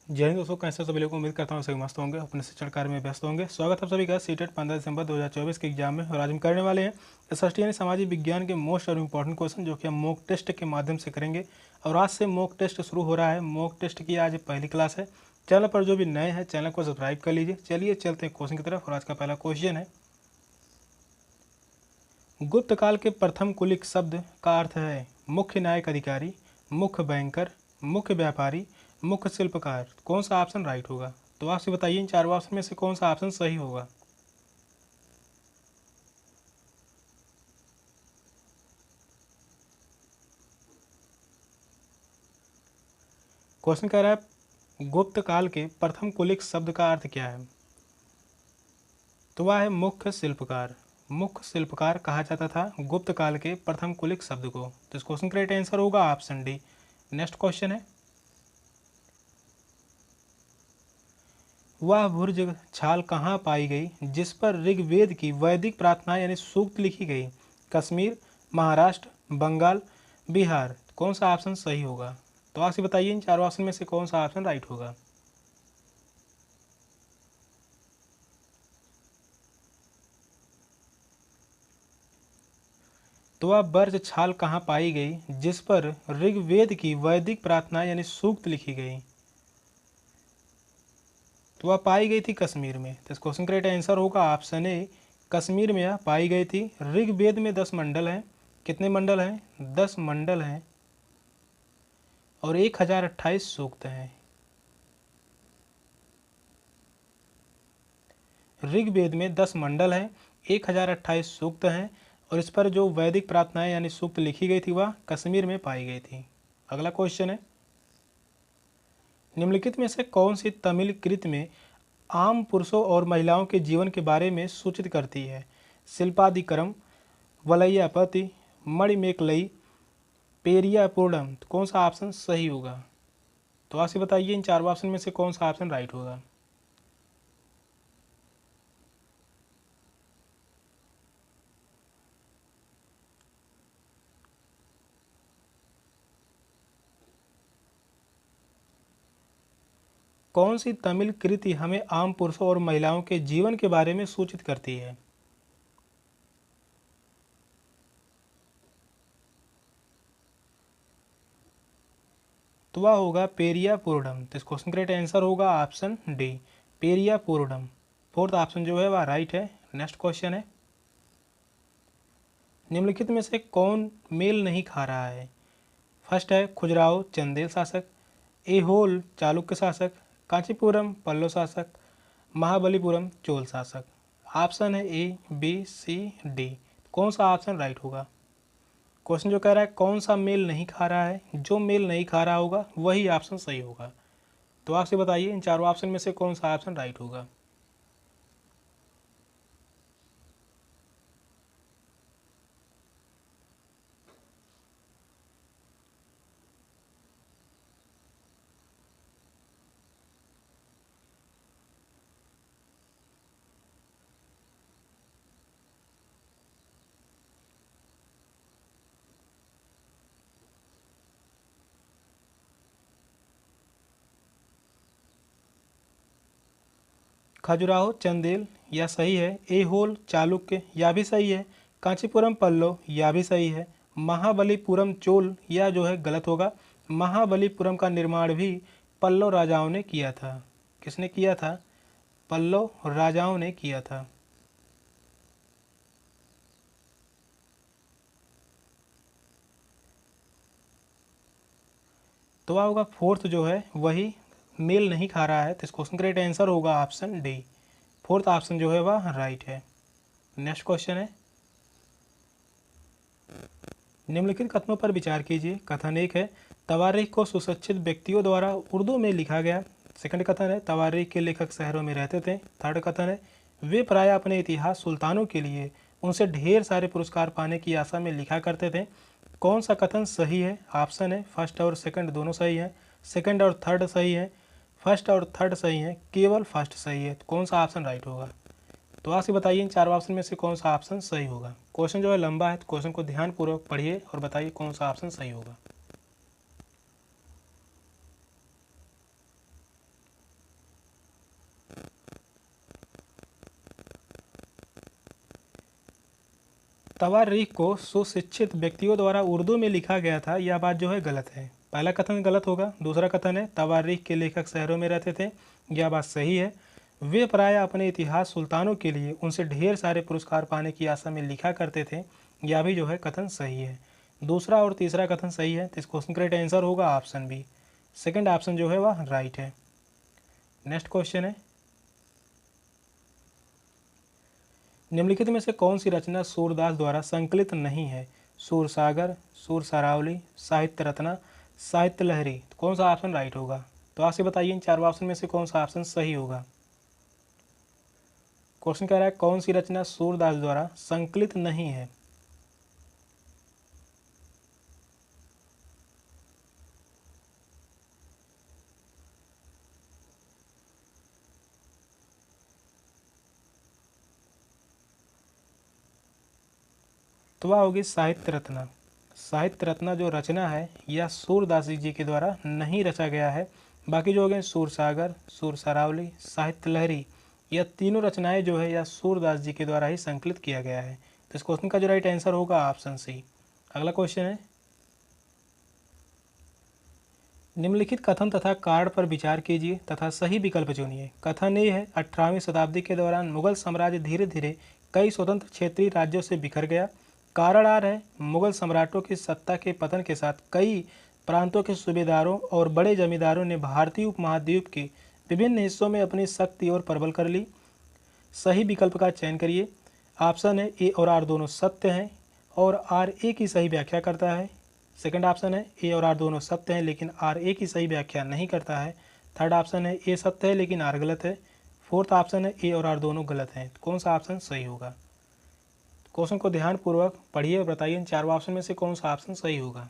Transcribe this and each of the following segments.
जय हिंद दोस्तों, कैसे सभी लोग, उम्मीद करता हूँ सभी मस्त होंगे, अपने शिक्षण कार्य में व्यस्त होंगे। स्वागत है सभी का सीटेट 15 दिसंबर 2024 के एग्जाम में। और आज हम करने वाले हैं एसएसटी यानी सामाजिक विज्ञान के मोस्ट और इम्पोर्टेंट क्वेश्चन, जो कि हम मॉक टेस्ट के माध्यम से करेंगे। और आज से मॉक टेस्ट शुरू हो रहा है। मॉक टेस्ट की आज पहली क्लास है। चैनल पर जो भी नए हैं चैनल को सब्सक्राइब कर लीजिए। चलिए चलते हैं क्वेश्चन की तरफ। और आज का पहला क्वेश्चन है, गुप्त काल के प्रथम कुलिक शब्द का अर्थ है मुख्य न्यायिक अधिकारी, मुख्य बैंकर, मुख्य व्यापारी, मुख्य शिल्पकार। कौन सा ऑप्शन राइट होगा? तो आपसे बताइए इन चारों ऑप्शन में से कौन सा ऑप्शन सही होगा। क्वेश्चन कह रहा है गुप्त काल के प्रथम कुलिक शब्द का अर्थ क्या है? तो वह है मुख्य शिल्पकार। मुख्य शिल्पकार कहा जाता था गुप्त काल के प्रथम कुलिक शब्द को। तो इस क्वेश्चन का राइट आंसर होगा ऑप्शन डी। नेक्स्ट क्वेश्चन है, वह भुर्ज छाल कहाँ पाई गई जिस पर ऋग्वेद की वैदिक प्रार्थना यानी सूक्त लिखी गई? कश्मीर, महाराष्ट्र, बंगाल, बिहार। कौन सा ऑप्शन सही होगा? तो आपसे बताइए इन चारों ऑप्शन में से कौन सा ऑप्शन राइट होगा। तो वह बर्ज छाल कहाँ पाई गई जिस पर ऋग्वेद की वैदिक प्रार्थना यानी सूक्त लिखी गई? तो वह पाई गई थी कश्मीर में। तो इस क्वेश्चन का राइट आंसर होगा ऑप्शन ए, कश्मीर में यह पाई गई थी। ऋग्वेद में 10 मंडल हैं। कितने मंडल हैं? 10 मंडल हैं और 1028 सूक्त हैं। ऋग्वेद में 10 मंडल हैं, 1028 सूक्त हैं और इस पर जो वैदिक प्रार्थनाएं यानी सूक्त लिखी गई थी वह कश्मीर में पाई गई थी। अगला क्वेश्चन है, निम्नलिखित में से कौन सी तमिल कृति में आम पुरुषों और महिलाओं के जीवन के बारे में सूचित करती है? शिल्पादिकरम, वलैयापति, मणिमेकलई, पेरियापूर्णम। तो कौन सा ऑप्शन सही होगा? तो आपसे बताइए इन चारों ऑप्शन में से कौन सा ऑप्शन राइट होगा। कौन सी तमिल कृति हमें आम पुरुषों और महिलाओं के जीवन के बारे में सूचित करती है? तो वह होगा पेरिया पूर्णम। तो इस क्वेश्चन का राइट आंसर होगा option D, Periya Puranam. Fourth option जो है वह राइट है। नेक्स्ट क्वेश्चन है, निम्नलिखित में से कौन मेल नहीं खा रहा है? फर्स्ट है खुजराहो चंदेल शासक, एहोल चालुक्य शासक, कांचीपुरम पल्लो शासक, महाबलीपुरम चोल शासक। ऑप्शन है ए, बी, सी, डी। कौन सा ऑप्शन राइट होगा? क्वेश्चन जो कह रहा है कौन सा मेल नहीं खा रहा है, जो मेल नहीं खा रहा होगा वही ऑप्शन सही होगा। तो आपसे बताइए इन चारों ऑप्शन में से कौन सा ऑप्शन राइट होगा। खजुराहो चंदेल यह सही है। एहोल चालुक्य यह भी सही है। कांचीपुरम पल्लव यह भी सही है। महाबलीपुरम चोल यह जो है गलत होगा। महाबलीपुरम का निर्माण भी पल्लव राजाओं ने किया था। किसने किया था? पल्लव राजाओं ने किया था। तो वह होगा फोर्थ जो है वही मेल नहीं खा रहा है। तो इस क्वेश्चन का राइट आंसर होगा ऑप्शन डी। फोर्थ ऑप्शन जो है वह राइट है। नेक्स्ट क्वेश्चन है, निम्नलिखित कथनों पर विचार कीजिए। कथन एक है, तवारीख को सुशिक्षित व्यक्तियों द्वारा उर्दू में लिखा गया। सेकंड कथन है, तवारीख के लेखक शहरों में रहते थे। थर्ड कथन है, वे प्रायः अपने इतिहास सुल्तानों के लिए उनसे ढेर सारे पुरस्कार पाने की आशा में लिखा करते थे। कौन सा कथन सही है? ऑप्शन है फर्स्ट और सेकंड दोनों सही है, सेकंड और थर्ड सही है, फर्स्ट और थर्ड सही है, केवल फर्स्ट सही है। तो कौन सा ऑप्शन राइट होगा? तो आपसे बताइए इन चारों ऑप्शन में से कौन सा ऑप्शन सही होगा। क्वेश्चन जो है लंबा है तो क्वेश्चन को ध्यानपूर्वक पढ़िए और बताइए कौन सा ऑप्शन सही होगा। तवारीख को सुशिक्षित व्यक्तियों द्वारा उर्दू में लिखा गया था, यह बात जो है गलत है। पहला कथन गलत होगा। दूसरा कथन है तवारीख के लेखक शहरों में रहते थे, यह बात सही है। वे प्राय अपने इतिहास सुल्तानों के लिए उनसे ढेर सारे पुरस्कार पाने की आशा में लिखा करते थे, यह भी जो है कथन सही है। दूसरा और तीसरा कथन सही है, तो इस क्वेश्चन का राइट आंसर होगा ऑप्शन बी, सेकंड ऑप्शन जो है वह राइट है। नेक्स्ट क्वेश्चन है, निम्नलिखित में से कौन सी रचना सूरदास द्वारा संकलित नहीं है? सूर सागर, सूर सरावली, साहित्य रत्ना, साहित्य लहरी। तो कौन सा ऑप्शन राइट होगा? तो आपसे बताइए इन चारों ऑप्शन में से कौन सा ऑप्शन सही होगा। क्वेश्चन कह रहा है कौन सी रचना सूरदास द्वारा संकलित नहीं है? तो वह होगी साहित्य रत्ना। साहित्य रत्ना जो रचना है यह सूरदास जी के द्वारा नहीं रचा गया है। बाकी जो हो गए सूर सागर, सूर सरावली, साहित्य लहरी, यह तीनों रचनाएं जो है यह सूरदास जी के द्वारा ही संकलित किया गया है। तो इस क्वेश्चन का जो राइट आंसर होगा ऑप्शन सी। अगला क्वेश्चन है, निम्नलिखित कथन तथा कार्ड पर विचार कीजिए तथा सही विकल्प चुनिए। कथन ए है 18वीं शताब्दी के दौरान मुगल साम्राज्य धीरे धीरे कई स्वतंत्र क्षेत्रीय राज्यों से बिखर गया। कारण आर है मुगल सम्राटों की सत्ता के पतन के साथ कई प्रांतों के सूबेदारों और बड़े जमींदारों ने भारतीय उपमहाद्वीप के विभिन्न हिस्सों में अपनी शक्ति और प्रबल कर ली। सही विकल्प का चयन करिए। ऑप्शन है ए और आर दोनों सत्य हैं और आर ए की सही व्याख्या करता है। सेकंड ऑप्शन है ए और आर दोनों सत्य हैं लेकिन आर ए की सही व्याख्या नहीं करता है। थर्ड ऑप्शन है ए सत्य है लेकिन आर गलत है। फोर्थ ऑप्शन है ए और आर दोनों गलत हैं। तो कौन सा ऑप्शन सही होगा? क्वेश्चन को ध्यानपूर्वक पढ़िए और बताइए इन चारों ऑप्शन में से कौन सा ऑप्शन सही होगा।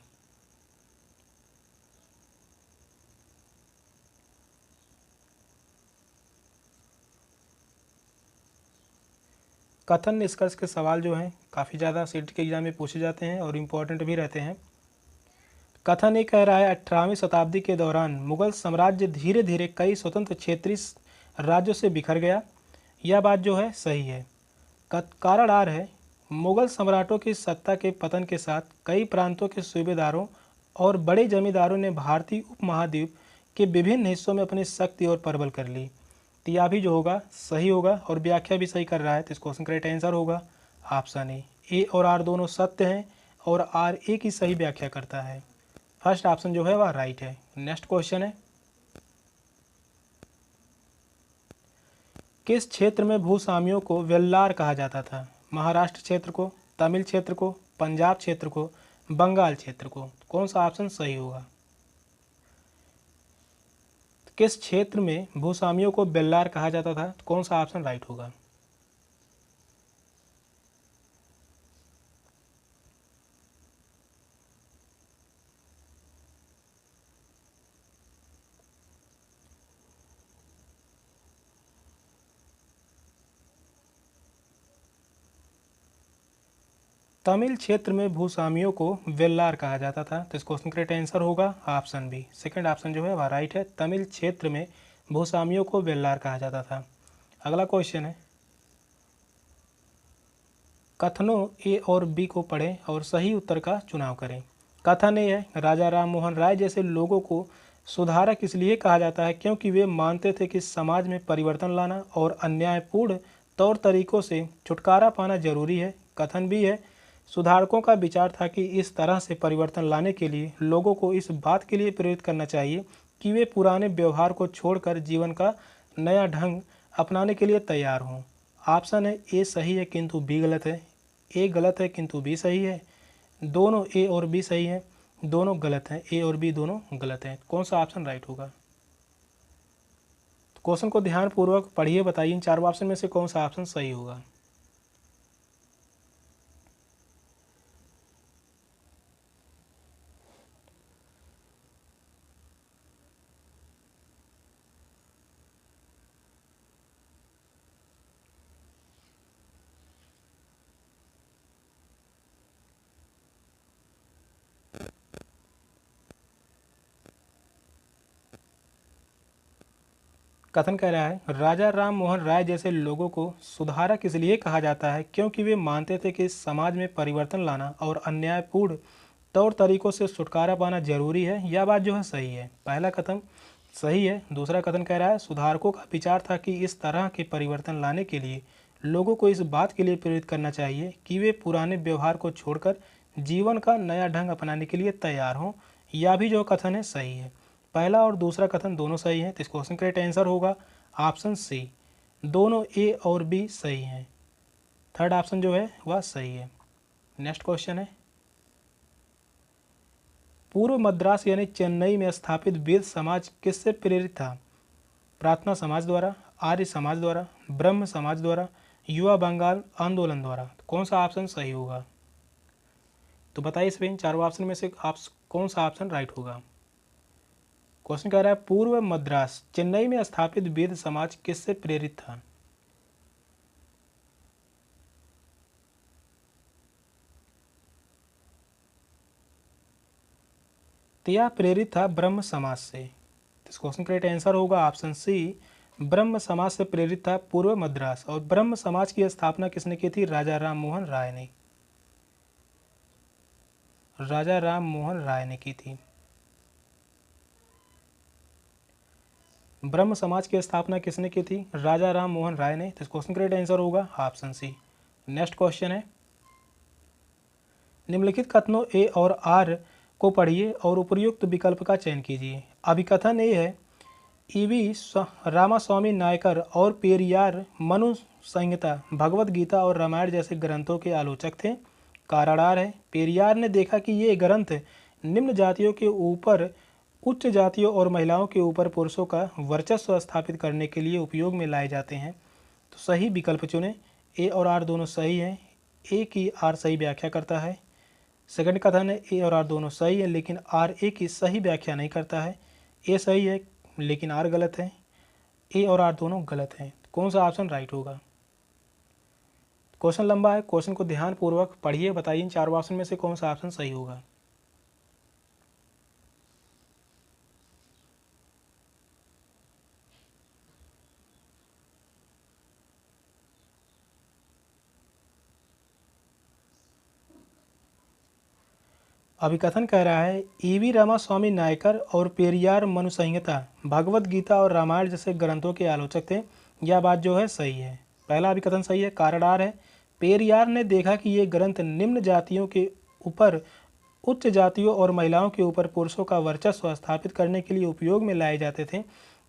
कथन निष्कर्ष के सवाल जो हैं काफ़ी ज़्यादा सीट के एग्जाम में पूछे जाते हैं और इम्पोर्टेंट भी रहते हैं। कथन ये कह रहा है 18वीं शताब्दी के दौरान मुगल साम्राज्य धीरे धीरे कई स्वतंत्र क्षेत्रीय राज्यों से बिखर गया, यह बात जो है सही है। कारण आर है मुगल सम्राटों की सत्ता के पतन के साथ कई प्रांतों के सूबेदारों और बड़े जमींदारों ने भारतीय उपमहाद्वीप के विभिन्न हिस्सों में अपनी शक्ति और प्रबल कर ली। तो यह भी जो होगा सही होगा और व्याख्या भी सही कर रहा है। तो इस क्वेश्चन का राइट आंसर होगा ऑप्शन ए और आर दोनों सत्य हैं और आर ए की सही व्याख्या करता है। फर्स्ट ऑप्शन जो है वह राइट है। नेक्स्ट क्वेश्चन है, किस क्षेत्र में भूस्वामियों को वेल्लार कहा जाता था? महाराष्ट्र क्षेत्र को, तमिल क्षेत्र को, पंजाब क्षेत्र को, बंगाल क्षेत्र को। कौन सा ऑप्शन सही होगा? किस क्षेत्र में भूस्वामियों को वेल्लार कहा जाता था? कौन सा ऑप्शन राइट होगा? तमिल क्षेत्र में भूस्वामियों को वेल्लार कहा जाता था। तो इस क्वेश्चन का राइट आंसर होगा ऑप्शन बी, सेकंड ऑप्शन जो है वह राइट है। तमिल क्षेत्र में भूस्वामियों को वेल्लार कहा जाता था। अगला क्वेश्चन है, कथनों ए और बी को पढ़ें और सही उत्तर का चुनाव करें। कथन ए है राजा राम मोहन राय जैसे लोगों को सुधारक इसलिए कहा जाता है क्योंकि वे मानते थे कि समाज में परिवर्तन लाना और अन्यायपूर्ण तौर तरीकों से छुटकारा पाना जरूरी है। कथन बी है सुधारकों का विचार था कि इस तरह से परिवर्तन लाने के लिए लोगों को इस बात के लिए प्रेरित करना चाहिए कि वे पुराने व्यवहार को छोड़कर जीवन का नया ढंग अपनाने के लिए तैयार हों। ऑप्शन है ए सही है किंतु बी गलत है। ए गलत है किंतु बी सही है। दोनों ए और बी सही है, दोनों गलत हैं। ए और बी दोनों गलत हैं। कौन सा ऑप्शन राइट होगा? क्वेश्चन को ध्यानपूर्वक पढ़िए, बताइए इन चारों ऑप्शन में से कौन सा ऑप्शन सही होगा। कथन कह रहा है, राजा राम मोहन राय जैसे लोगों को सुधारक इसलिए कहा जाता है क्योंकि वे मानते थे कि समाज में परिवर्तन लाना और अन्यायपूर्ण तौर तरीकों से छुटकारा पाना जरूरी है। यह बात जो है सही है। पहला कथन सही है। दूसरा कथन कह रहा है, सुधारकों का विचार था कि इस तरह के परिवर्तन लाने के लिए लोगों को इस बात के लिए प्रेरित करना चाहिए कि वे पुराने व्यवहार को छोड़कर जीवन का नया ढंग अपनाने के लिए तैयार हों। यह भी जो कथन है सही है। पहला और दूसरा कथन दोनों सही हैं, तो इस क्वेश्चन का राइट आंसर होगा ऑप्शन सी। दोनों ए और बी सही हैं। थर्ड ऑप्शन जो है वह सही है। नेक्स्ट क्वेश्चन है, पूर्व मद्रास यानी चेन्नई में स्थापित वेद समाज किससे प्रेरित था? प्रार्थना समाज द्वारा, आर्य समाज द्वारा, ब्रह्म समाज द्वारा, युवा बंगाल आंदोलन द्वारा। तो कौन सा ऑप्शन सही होगा? तो बताइए इसमें इन चारों ऑप्शन में से आप कौन सा ऑप्शन राइट होगा? क्वेश्चन कह रहा है, पूर्व मद्रास चेन्नई में स्थापित वेद समाज किससे प्रेरित था? तो यह प्रेरित था ब्रह्म समाज से। तो इस क्वेश्चन का राइट आंसर होगा ऑप्शन सी, ब्रह्म समाज से प्रेरित था पूर्व मद्रास। और ब्रह्म समाज की स्थापना किसने की थी? राजा राम मोहन राय ने। राजा राम मोहन राय ने की थी। ब्रह्म समाज की स्थापना किसने की थी? राजा राम मोहन राय ने। तो इस क्वेश्चन का राइट आंसर होगा ऑप्शन सी। नेक्स्ट क्वेश्चन है, निम्नलिखित कथनों ए और आर को पढ़िए और उपयुक्त विकल्प का चयन कीजिए। अभिकथन ए है, ईवी रामास्वामी नायकर और पेरियार मनु संहिता, भगवत गीता और रामायण जैसे ग्रंथों के आलोचक थे। कारण आर है, पेरियार ने देखा कि ये ग्रंथ निम्न जातियों के ऊपर उच्च जातियों और महिलाओं के ऊपर पुरुषों का वर्चस्व स्थापित करने के लिए उपयोग में लाए जाते हैं। तो सही विकल्प चुनें। ए और आर दोनों सही हैं। ए की आर सही व्याख्या करता है। सेकंड कथन है, ए और आर दोनों सही है लेकिन आर ए की सही व्याख्या नहीं करता है। ए सही है लेकिन आर गलत है। ए और आर दोनों गलत हैं। कौन सा ऑप्शन राइट होगा? क्वेश्चन लंबा है, क्वेश्चन को ध्यानपूर्वक पढ़िए, बताइए इन चारों ऑप्शन में से कौन सा ऑप्शन सही होगा। अभिकथन कह रहा है, ईवी रामास्वामी नायकर और पेरियार मनु संहिता, भगवत गीता और रामायण जैसे ग्रंथों के आलोचक थे। यह बात जो है सही है। पहला अभिकथन सही है। कारण आर है, पेरियार ने देखा कि ये ग्रंथ निम्न जातियों के ऊपर उच्च जातियों और महिलाओं के ऊपर पुरुषों का वर्चस्व स्थापित करने के लिए उपयोग में लाए जाते थे।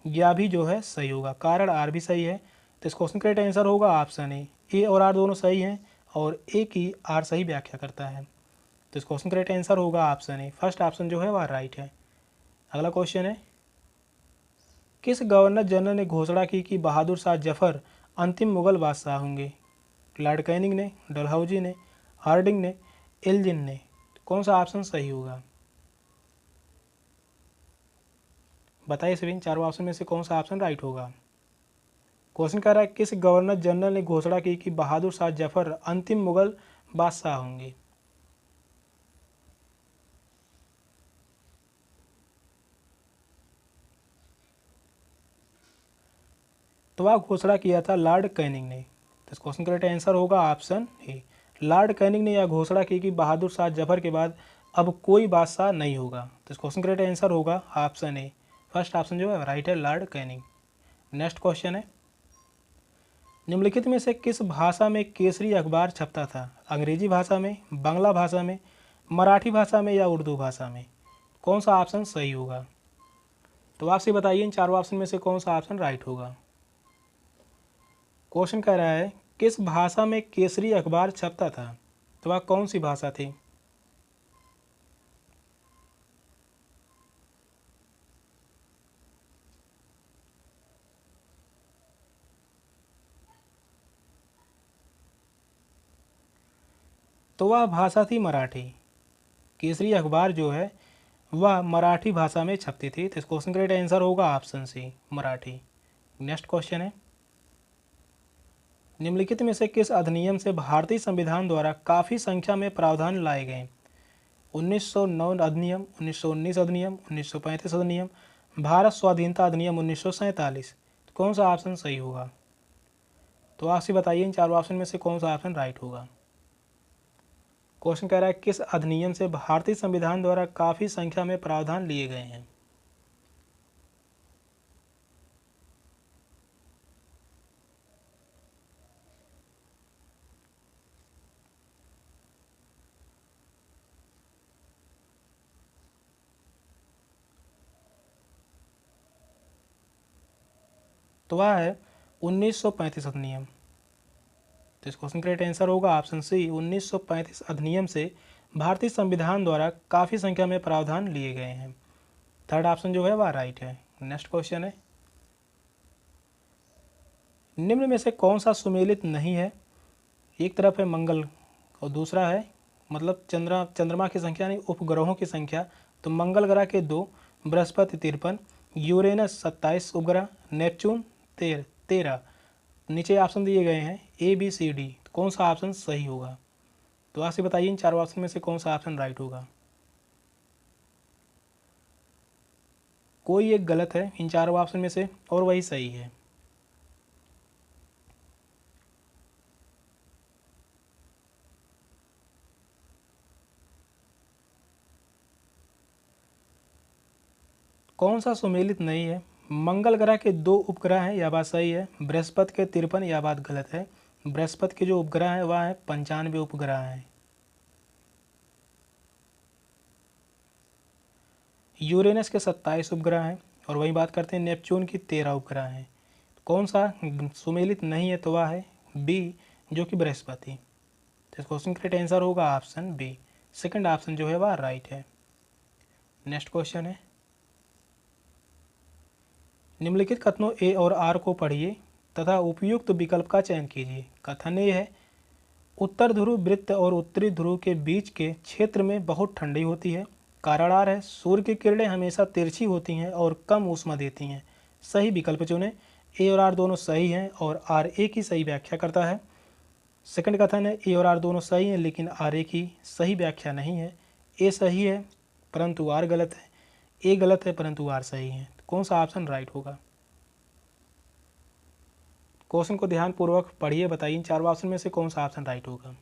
यह भी जो है सही होगा। कारण आर भी सही है। तो इस क्वेश्चन का राइट आंसर होगा ऑप्शन ए। ए और आर दोनों सही हैं और ए की आर सही व्याख्या करता है। तो इस क्वेश्चन का राइट आंसर होगा ऑप्शन ए। फर्स्ट ऑप्शन जो है वह राइट है। अगला क्वेश्चन है, किस गवर्नर जनरल ने घोषणा की कि बहादुर शाह जफर अंतिम मुगल बादशाह होंगे? लॉर्ड कैनिंग ने, डलहौजी ने, हार्डिंग ने, एल्जिन ने। कौन सा ऑप्शन सही होगा? बताइए सभी इन चारों ऑप्शन में से कौन सा ऑप्शन राइट होगा। क्वेश्चन कह रहा है, किस गवर्नर जनरल ने घोषणा की कि बहादुर शाह जफर अंतिम मुगल बादशाह होंगे? तो वह घोषणा किया था लॉर्ड कैनिंग ने। तो इस क्वेश्चन का राइट आंसर होगा ऑप्शन ए। लॉर्ड कैनिंग ने यह घोषणा की कि बहादुर शाह जफर के बाद अब कोई बादशाह नहीं होगा। तो इस क्वेश्चन का राइट आंसर होगा ऑप्शन ए। फर्स्ट ऑप्शन जो है राइट है, लॉर्ड कैनिंग। नेक्स्ट क्वेश्चन है, निम्नलिखित में से किस भाषा में केसरी अखबार छपता था? अंग्रेजी भाषा में, बांग्ला भाषा में, मराठी भाषा में या उर्दू भाषा में? कौन सा ऑप्शन सही होगा? तो आपसे बताइए इन चारों ऑप्शन में से कौन सा ऑप्शन राइट होगा। क्वेश्चन कह रहा है, किस भाषा में केसरी अखबार छपता था? तो वह कौन सी भाषा थी? तो वह भाषा थी मराठी। केसरी अखबार जो है वह मराठी भाषा में छपती थी। तो इस क्वेश्चन का राइट आंसर होगा option C, Marathi. Next question है, निम्नलिखित में से किस अधिनियम से भारतीय संविधान द्वारा काफ़ी संख्या में प्रावधान लाए गए? 1909 अधिनियम, 1919 अधिनियम, 1935 अधिनियम, भारत स्वाधीनता अधिनियम 1947। कौन सा ऑप्शन सही होगा? तो आपसे बताइए इन चारों ऑप्शन में से कौन सा ऑप्शन राइट होगा। क्वेश्चन कह रहा है किस अधिनियम से भारतीय संविधान द्वारा काफ़ी संख्या में प्रावधान लिए गए हैं? तो वह है 1935 अधिनियम। तो इस क्वेश्चन का राइट आंसर होगा ऑप्शन सी, 1935 अधिनियम से भारतीय संविधान द्वारा काफ़ी संख्या में प्रावधान लिए गए हैं। थर्ड ऑप्शन जो है वह राइट है। नेक्स्ट क्वेश्चन है, निम्न में से कौन सा सुमेलित नहीं है? एक तरफ है मंगल और दूसरा है मतलब चंद्रमा की संख्या यानी उपग्रहों की संख्या। तो मंगल ग्रह के 2, बृहस्पति 53, यूरेनस 27 उपग्रह, नेपच्यून 13। नीचे ऑप्शन दिए गए हैं ए बी सी डी, कौन सा ऑप्शन सही होगा? तो आपसे बताइए इन चारों ऑप्शन में से कौन सा ऑप्शन राइट होगा। कोई एक गलत है इन चारों ऑप्शन में से और वही सही है। कौन सा सुमेलित नहीं है? मंगल ग्रह के 2 उपग्रह हैं, यह बात सही है। बृहस्पति के 53, यह बात गलत है। बृहस्पति के जो उपग्रह हैं वह है 95 उपग्रह हैं। यूरेनस के 27 उपग्रह हैं और वही बात करते हैं नेपच्यून की 13 उपग्रह हैं। कौन सा सुमेलित नहीं है? तो वह है बी, जो कि बृहस्पति। तो इस क्वेश्चन का राइट आंसर होगा ऑप्शन बी, सेकंड ऑप्शन जो है वह राइट है। नेक्स्ट क्वेश्चन है, निम्नलिखित कथनों ए और आर को पढ़िए तथा उपयुक्त विकल्प का चयन कीजिए। कथन ए है, उत्तर ध्रुव वृत्त और उत्तरी ध्रुव के बीच के क्षेत्र में बहुत ठंडी होती है। कारण आर है, सूर्य की किरणें हमेशा तिरछी होती हैं और कम ऊष्मा देती हैं। सही विकल्प चुनें। ए और आर दोनों सही हैं और आर ए की सही व्याख्या करता है। सेकंड कथन है, ए और आर दोनों सही हैं लेकिन आर ए की सही व्याख्या नहीं है। ए सही है परंतु आर गलत है, ए गलत है परंतु आर सही है। कौन सा ऑप्शन राइट होगा? क्वेश्चन को ध्यानपूर्वक पढ़िए, बताइए इन चारों ऑप्शन में से कौन सा ऑप्शन राइट होगा।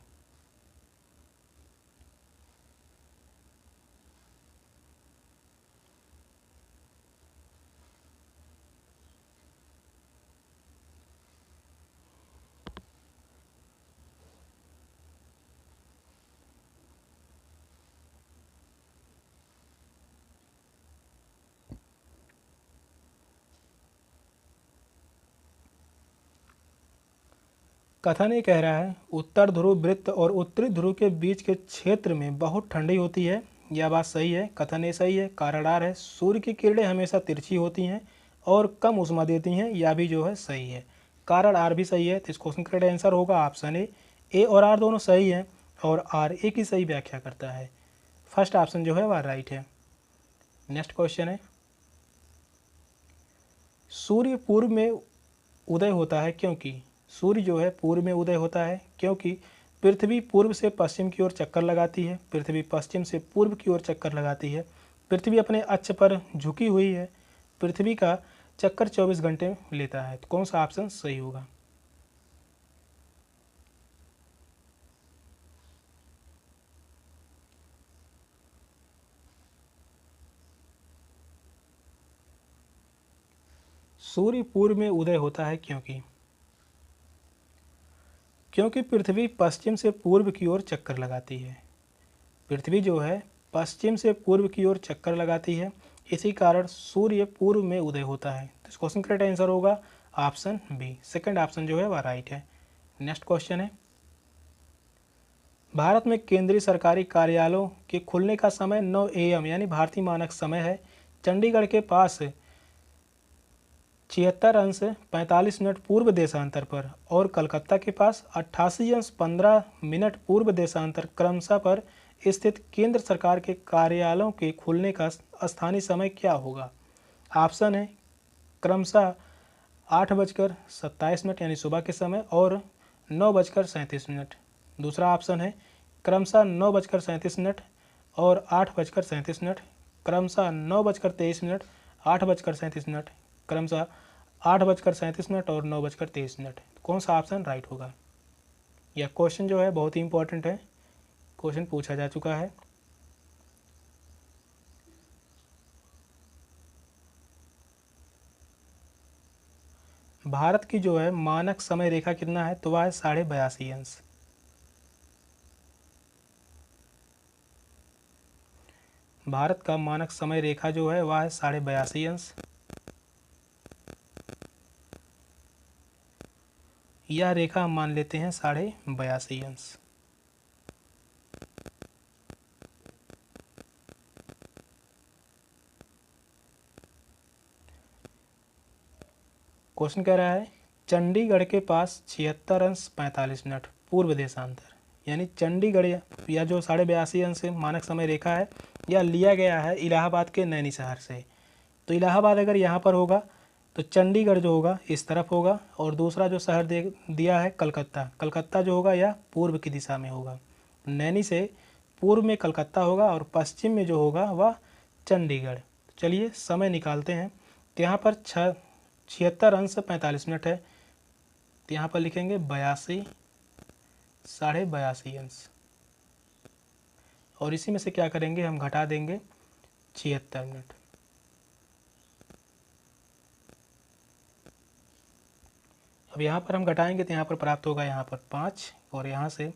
कथन ये कह रहा है, उत्तर ध्रुव वृत्त और उत्तरी ध्रुव के बीच के क्षेत्र में बहुत ठंडी होती है। यह बात सही है, कथन ये सही है। कारण आर है, सूर्य की किरणें हमेशा तिरछी होती हैं और कम ऊष्मा देती हैं, यह भी जो है सही है। कारण आर भी सही है। तो इस क्वेश्चन का आंसर होगा ऑप्शन ए। ए और आर दोनों सही हैं और आर ए की सही व्याख्या करता है। फर्स्ट ऑप्शन जो है वह राइट है। नेक्स्ट क्वेश्चन है, सूर्य पूर्व में उदय होता है क्योंकि सूर्य जो है पूर्व में उदय होता है क्योंकि पृथ्वी पूर्व से पश्चिम की ओर चक्कर लगाती है, पृथ्वी पश्चिम से पूर्व की ओर चक्कर लगाती है, पृथ्वी अपने अक्ष पर झुकी हुई है, पृथ्वी का चक्कर 24 घंटे लेता है। तो कौन सा ऑप्शन सही होगा? सूर्य पूर्व में उदय होता है क्योंकि पृथ्वी पश्चिम से पूर्व की ओर चक्कर लगाती है। पृथ्वी जो है पश्चिम से पूर्व की ओर चक्कर लगाती है, इसी कारण सूर्य पूर्व में उदय होता है। तो इस क्वेश्चन का राइट आंसर होगा ऑप्शन बी, सेकंड ऑप्शन जो है वह राइट है। नेक्स्ट क्वेश्चन है, भारत में केंद्रीय सरकारी कार्यालयों के खुलने का समय 9 AM यानी भारतीय मानक समय है। चंडीगढ़ के पास 76 अंश 45 मिनट पूर्व देशांतर पर और कलकत्ता के पास 88 अंश 15 मिनट पूर्व देशांतर क्रमशः पर स्थित केंद्र सरकार के कार्यालयों के खुलने का स्थानीय समय क्या होगा? ऑप्शन है क्रमशः 8:27 यानी सुबह के समय और 9:37। दूसरा ऑप्शन है क्रमशः 9:37 और 8:37, क्रमशः 9:23, 8:37, क्रमशः 8:37 और 9:23। कौन सा ऑप्शन राइट होगा? यह क्वेश्चन जो है बहुत ही इंपॉर्टेंट है, क्वेश्चन पूछा जा चुका है। भारत की जो है मानक समय रेखा कितना है? तो वह है 82.5 अंश। भारत का मानक समय रेखा जो है वह है 82.5 अंश। यह रेखा हम मान लेते हैं 82.5 अंश। क्वेश्चन कह रहा है चंडीगढ़ के पास 76 अंश 45 मिनट पूर्व देशांतर, यानी चंडीगढ़ या जो 82.5 अंश मानक समय रेखा है यह लिया गया है इलाहाबाद के नैनी शहर से। तो इलाहाबाद अगर यहाँ पर होगा तो चंडीगढ़ जो होगा इस तरफ होगा, और दूसरा जो शहर दिया है कलकत्ता, कलकत्ता जो होगा यह पूर्व की दिशा में होगा। नैनी से पूर्व में कलकत्ता होगा और पश्चिम में जो होगा वह चंडीगढ़। चलिए समय निकालते हैं। तो यहाँ पर 76 अंश 45 मिनट है, तो यहाँ पर लिखेंगे 82 82.5 अंश, और इसी में से क्या करेंगे हम घटा देंगे 76 मिनट। अब यहाँ पर हम घटाएंगे तो यहाँ पर प्राप्त होगा यहाँ पर 5, और यहाँ से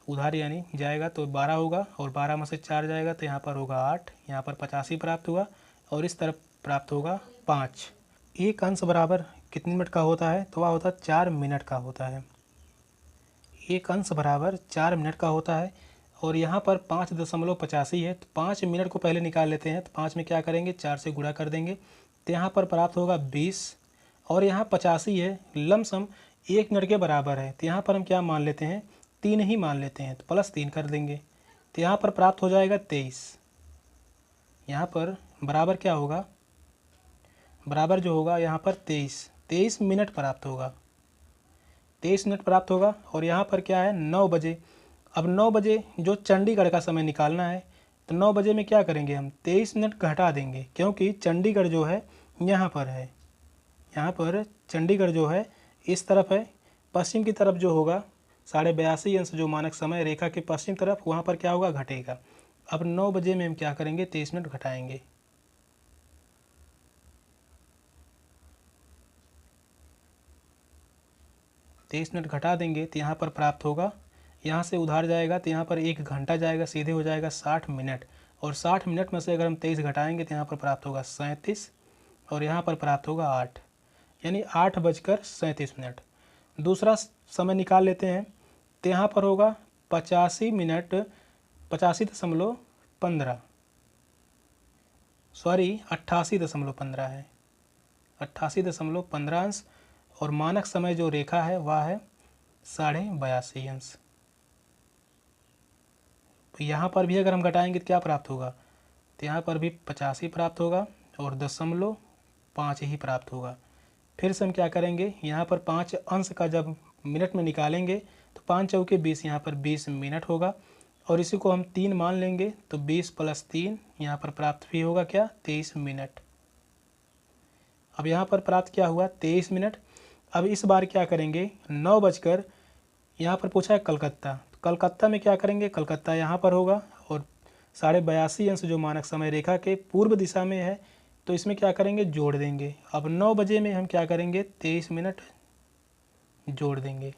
उधार यानी जाएगा तो 12 होगा, और 12 में से 4 जाएगा तो यहाँ पर होगा 8, यहाँ पर 85 प्राप्त हुआ, और इस तरफ प्राप्त होगा 5। एक अंश बराबर कितने मिनट का होता है? तो वह होता है 4 मिनट का होता है। एक अंश बराबर 4 मिनट का होता है, और यहाँ पर 5.85 है, तो 5 मिनट को पहले निकाल लेते हैं। तो 5 में क्या करेंगे 4 से गुणा कर देंगे, तो यहाँ पर प्राप्त होगा 20, और यहाँ 85 है, लमसम 1 मिनट के बराबर है। तो यहाँ पर हम क्या मान लेते हैं 3 ही मान लेते हैं, तो +3 कर देंगे, तो यहाँ पर प्राप्त हो जाएगा 23। यहाँ पर बराबर क्या होगा, बराबर जो होगा यहाँ पर 23 मिनट प्राप्त होगा, 23 मिनट प्राप्त होगा। और यहाँ पर क्या है 9 बजे। अब 9 बजे जो चंडीगढ़ का समय निकालना है, तो 9 बजे में क्या करेंगे हम 23 मिनट घटा देंगे, क्योंकि चंडीगढ़ जो है यहाँ पर है, यहाँ पर चंडीगढ़ जो है इस तरफ है, पश्चिम की तरफ जो होगा 82.5 अंश जो मानक समय रेखा के पश्चिम तरफ, वहाँ पर क्या होगा घटेगा। अब 9 बजे में हम क्या करेंगे 23 मिनट घटाएंगे, 23 मिनट घटा देंगे तो यहाँ पर प्राप्त होगा, यहाँ से उधार जाएगा तो यहाँ पर 1 घंटा जाएगा, सीधे हो जाएगा 60 मिनट, और 60 मिनट में से अगर हम 23 घटाएंगे तो यहाँ पर प्राप्त होगा 37, और यहाँ पर प्राप्त होगा 8, यानी 8:37। दूसरा समय निकाल लेते हैं, तो यहाँ पर होगा 85 मिनट 85.15, सॉरी 88.15 है, 88.15 अंश, और मानक समय जो रेखा है वह है 82.5 अंश। तो यहाँ पर भी अगर हम घटाएंगे तो क्या प्राप्त होगा, तो यहाँ पर भी 85 प्राप्त होगा, और 0.5 ही प्राप्त होगा। फिर से हम क्या करेंगे, यहाँ पर 5 अंश का जब मिनट में निकालेंगे तो 5 चौके 20, यहाँ पर 20 मिनट होगा, और इसी को हम 3 मान लेंगे तो 20 + 3 यहाँ पर प्राप्त भी होगा क्या 23 मिनट। अब यहाँ पर प्राप्त क्या हुआ 23 मिनट। अब इस बार क्या करेंगे 9 बजकर, यहाँ पर पूछा है कलकत्ता, तो कलकत्ता में क्या करेंगे, कलकत्ता यहाँ पर होगा, और 82.5 अंश जो मानक समय रेखा के पूर्व दिशा में है, तो इसमें क्या करेंगे जोड़ देंगे। अब 9 बजे में हम क्या करेंगे 23 मिनट जोड़ देंगे,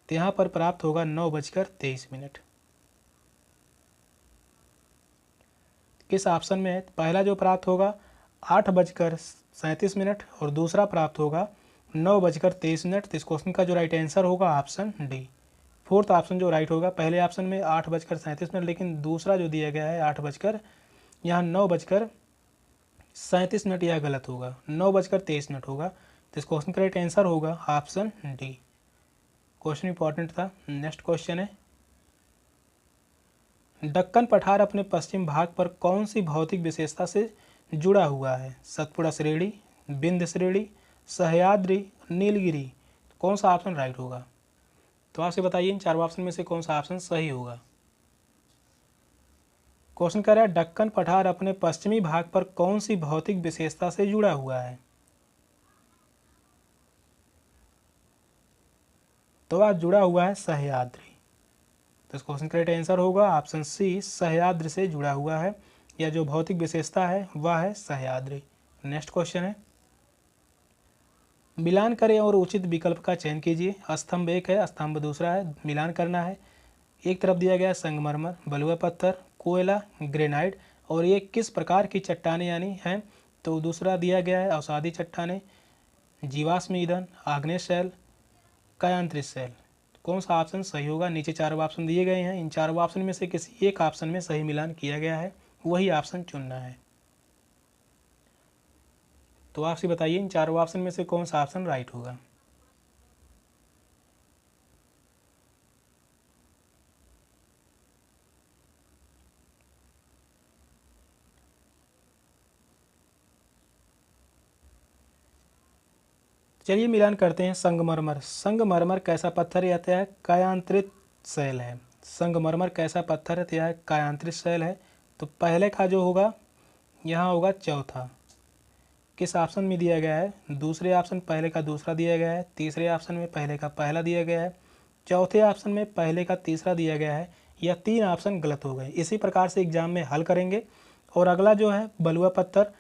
तो यहाँ पर प्राप्त होगा 9:23। किस ऑप्शन में है, पहला जो प्राप्त होगा 8:37, और दूसरा प्राप्त होगा 9:23। तो इस क्वेश्चन का जो राइट आंसर होगा ऑप्शन डी, फोर्थ ऑप्शन जो राइट होगा। पहले ऑप्शन में 8:37, लेकिन दूसरा जो दिया गया है 8 बजकर, यहाँ 9:37 यह गलत होगा, 9:23 होगा। तो इस क्वेश्चन का राइट आंसर होगा ऑप्शन डी। क्वेश्चन इंपॉर्टेंट था। नेक्स्ट क्वेश्चन है, दक्कन पठार अपने पश्चिम भाग पर कौन सी भौतिक विशेषता से जुड़ा हुआ है? सतपुड़ा श्रेणी, विंध्य श्रेणी, सह्याद्री, नीलगिरी। कौन सा ऑप्शन राइट होगा? तो आपसे बताइए इन चारों ऑप्शन में से कौन सा ऑप्शन सही होगा। क्वेश्चन कह रहा है दक्कन पठार अपने पश्चिमी भाग पर कौन सी भौतिक विशेषता से जुड़ा हुआ है? तो आज जुड़ा हुआ है सह्याद्री। तो इस क्वेश्चन का राइट आंसर होगा ऑप्शन सी, सह्याद्री से जुड़ा हुआ है, या जो भौतिक विशेषता है वह है सह्याद्री। नेक्स्ट क्वेश्चन है, मिलान करें और उचित विकल्प का चयन कीजिए। स्तंभ 1 है, स्तंभ दूसरा है, मिलान करना है। एक तरफ दिया गया है संगमरमर, बलुआ पत्थर, कोयला, ग्रेनाइट, और ये किस प्रकार की चट्टानें यानी हैं? तो दूसरा दिया गया है अवसादी चट्टानें, जीवाश्म ईंधन, आग्नेय शैल, कायांतरित शैल। कौन सा ऑप्शन सही होगा? नीचे चारों ऑप्शन दिए गए हैं, इन चारों ऑप्शन में से किसी एक ऑप्शन में सही मिलान किया गया है, वही ऑप्शन चुनना है। तो आपसे बताइए इन चारों ऑप्शन में से कौन सा ऑप्शन राइट होगा? चलिए मिलान करते हैं। संगमरमर, संगमरमर कैसा पत्थर है? यह कायांतरित शैल है। संगमरमर कैसा पत्थर है? यह कायांतरित शैल है। तो पहले का जो होगा यहाँ होगा चौथा। किस ऑप्शन में दिया गया है? दूसरे ऑप्शन पहले का दूसरा दिया गया है, तीसरे ऑप्शन में पहले का पहला दिया गया है, चौथे ऑप्शन में पहले का तीसरा दिया गया है। यह तीन ऑप्शन गलत हो गए। इसी प्रकार से एग्जाम में हल करेंगे। और अगला जो है बलुआ पत्थर,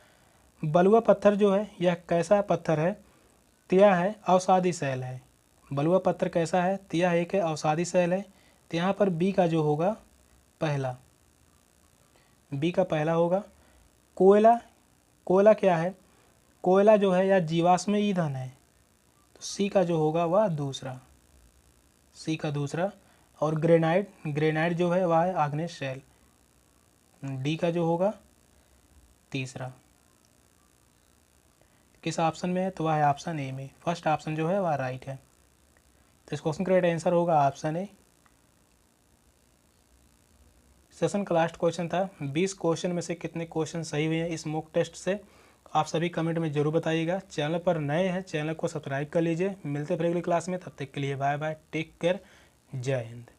बलुआ पत्थर जो है यह कैसा पत्थर है? तो यह है अवसादी शैल है। बलुआ पत्थर कैसा है? तो यह एक है अवसादी शैल है। तो यहाँ पर बी का जो होगा पहला, बी का पहला होगा। कोयला, कोयला क्या है? कोयला जो है यह जीवाश्म ईंधन है। तो सी का जो होगा वह दूसरा, सी का दूसरा। और ग्रेनाइट, ग्रेनाइट जो है वह है आग्नेय शैल। डी का जो होगा तीसरा। किस ऑप्शन में है? तो वह है ऑप्शन ए में। फर्स्ट ऑप्शन जो है वह राइट है। तो इस क्वेश्चन का राइट आंसर होगा ऑप्शन ए। सेशन का लास्ट क्वेश्चन था। 20 क्वेश्चन में से कितने क्वेश्चन सही हुए हैं इस मॉक टेस्ट से? आप सभी कमेंट में जरूर बताइएगा। चैनल पर नए हैं, चैनल को सब्सक्राइब कर लीजिए। मिलते हैं फिर अगली क्लास में, तब तक के लिए बाय बाय, टेक केयर, जय हिंद।